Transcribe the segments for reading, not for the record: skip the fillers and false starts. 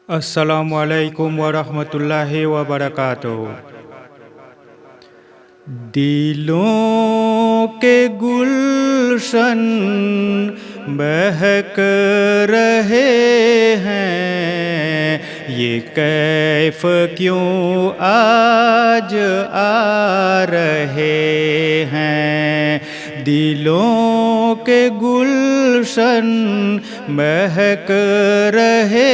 السلام علیکم ورحمۃ اللہ وبرکاتہ۔ دلوں کے گلشن مہک رہے ہیں، یہ کیف کیوں آج آ رہے ہیں۔ دلوں کے گلشن مہک رہے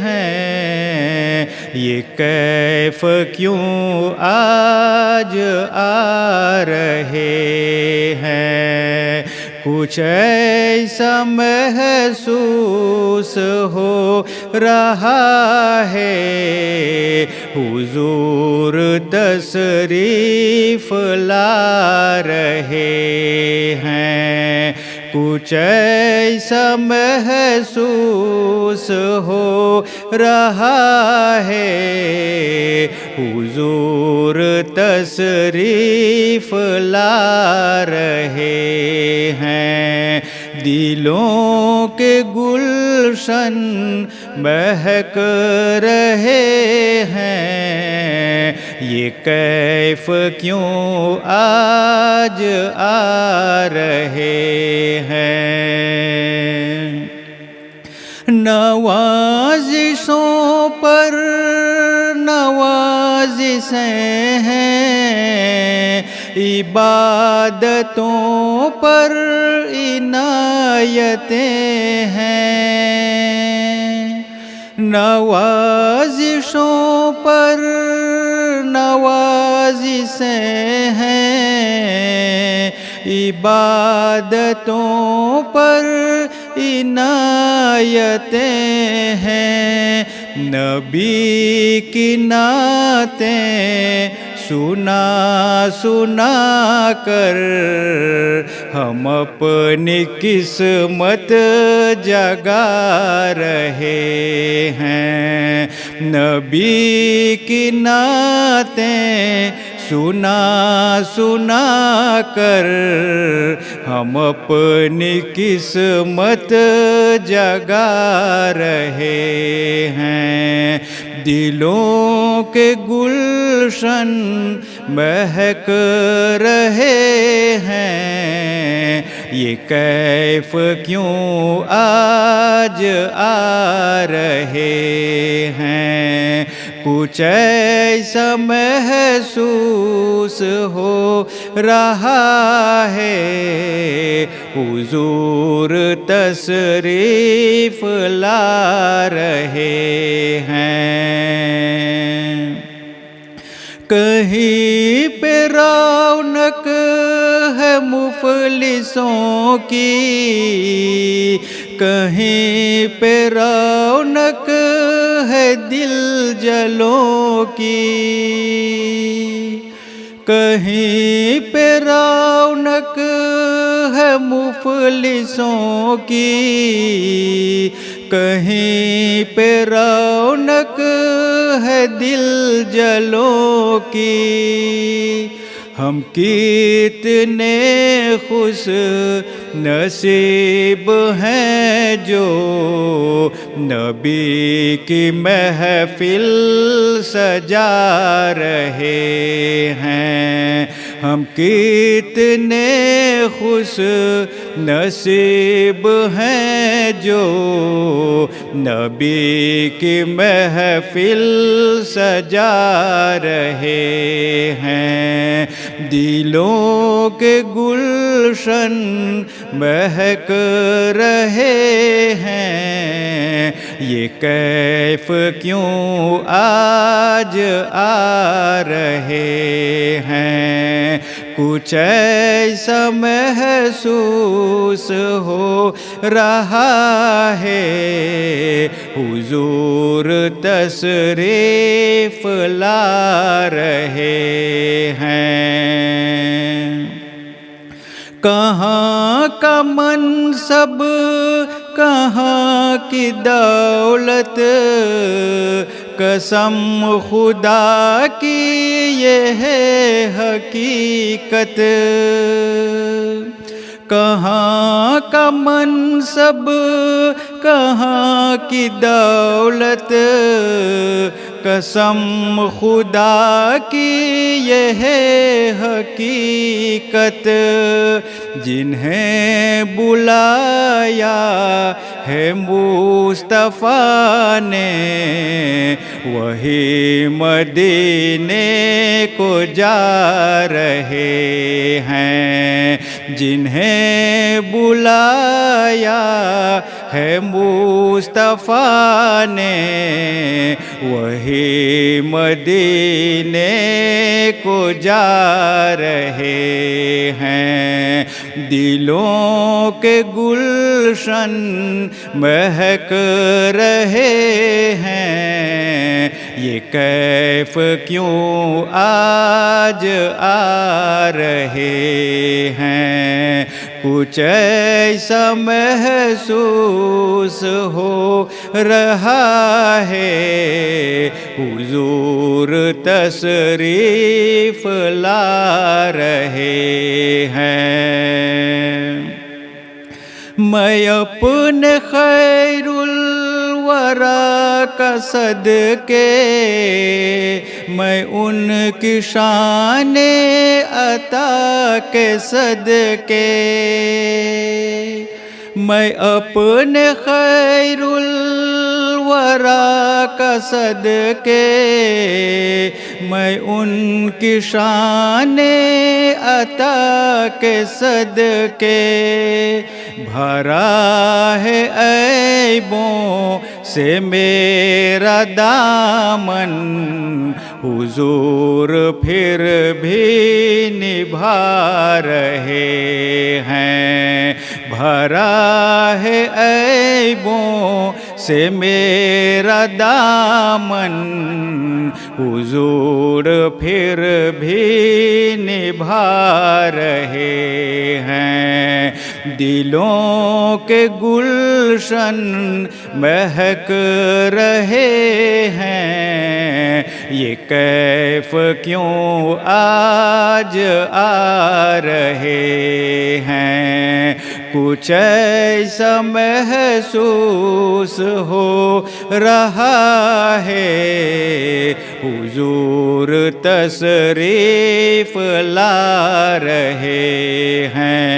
ہیں، یہ کیف کیوں آج آ رہے ہیں۔ کچھ ایسا محسوس ہو رہا ہے، حضور تشریف لا رہے ہیں۔ کچھ ایسا محسوس ہو رہا ہے، حضور تشریف لا رہے ہیں۔ دلوں کے گلشن مہک رہے ہیں، یہ کیف کیوں آج آ رہے ہیں۔ نوازشوں پر نوازشیں ہیں، عبادتوں پر عنایتیں ہیں۔ نوازشوں پر نوازشیں ہیں، عبادتوں پر عنایتیں ہیں۔ نبی کی نعتیں سنا سنا کر ہم اپنی قسمت جگا رہے ہیں۔ نبی کی نعتیں سنا سنا کر ہم اپنی قسمت جگا رہے ہیں۔ دلوں کے گلشن مہک رہے ہیں، یہ کیف کیوں آج آ رہے ہیں۔ کچھ ایسا محسوس ہو رہا ہے، حضور تشریف لا رہے ہیں۔ کہیں پہ رونق ہے مفلسوں کی، کہیں پہ رونق ہے دل جلوں کی، کہیں پہ رونق ہے مفلسوں کی، کہیں پہ رونق ہے دل جلوں کی۔ ہم کتنے خوش نصیب ہیں جو نبی کی محفل سجا رہے ہیں۔ ہم کتنے خوش نصیب ہیں جو نبی کی محفل سجا رہے ہیں۔ دلوں کے گلشن مہک رہے ہیں، یہ کیف کیوں آج آ رہے ہیں۔ کچھ ایسا محسوس ہو رہا ہے، حضور تشریف لا رہے ہیں۔ کہاں کا منصب، کہاں کی دولت، قسم خدا کی یہ ہے حقیقت۔ کہاں کا منصب کہاں کی دولت، قسم خدا کی یہ ہے حقیقت، جنہیں بلایا ہے مصطفیٰ نے وہی مدینے کو جا رہے ہیں، جنہیں بلایا ہے مصطفیٰ نے وہی مدینے کو جا رہے ہیں، دلوں کے گلشن مہک رہے ہیں، یہ کیف کیوں آج آ رہے ہیں، کچھ ایسا محسوس ہو رہا ہے حضور تشریف لا رہے ہیں، میں اپنے خیر الورا کا صدقے، میں ان کی شان عطا کے صدقے، میں اپنے خیر الورا کا صدقے، میں ان کی شان عطا کے صدقے، بھرا ہے عیبوں سے میرا دامن، حضور پھر بھی نبھا رہے ہیں، بھرا ہے عیبوں سے میرا دامن، حضور پھر بھی نبھا رہے ہیں، دلوں کے گلشن مہک رہے ہیں، یہ کیف کیوں آج آ رہے ہیں، کچھ ایسا محسوس ہو رہا ہے حضور تشریف لا رہے ہیں،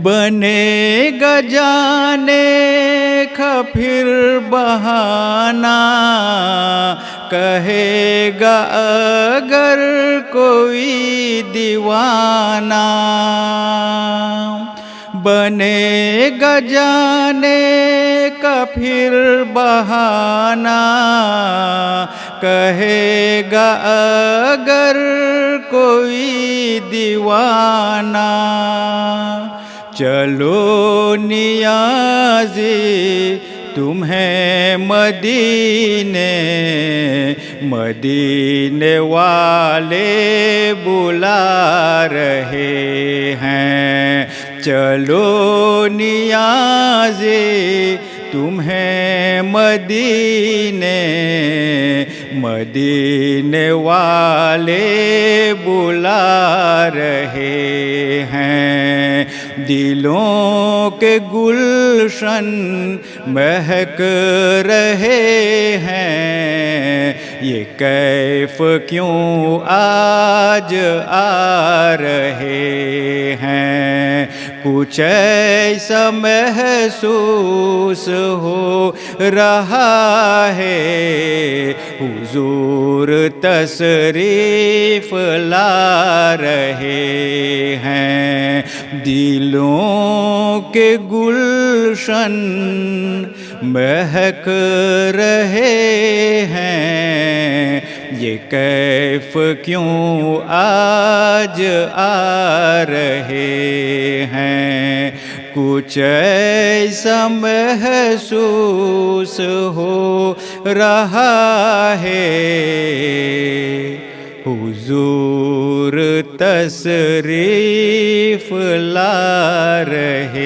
بنے گا جانے کا پھر بہانہ، کہے گا اگر کوئی دیوانہ، بنے گا جانے کا پھر بہانہ، کہے گا اگر کوئی دیوانہ، چلو نیازی تمہیں مدینے، مدینے والے بلا رہے ہیں، چلو نیازی تمہیں مدینے، مدینے والے بلا رہے ہیں، دلوں کے گلشن مہک رہے ہیں، یہ کیف کیوں آج آ رہے ہیں، کچھ ایسا محسوس ہو رہا ہے حضور تشریف لا رہے ہیں، دلوں کے گلشن مہک رہے ہیں، یہ کیف کیوں آج آ رہے ہیں، کچھ ایسا محسوس ہو رہا ہے حضور تشریف لا رہے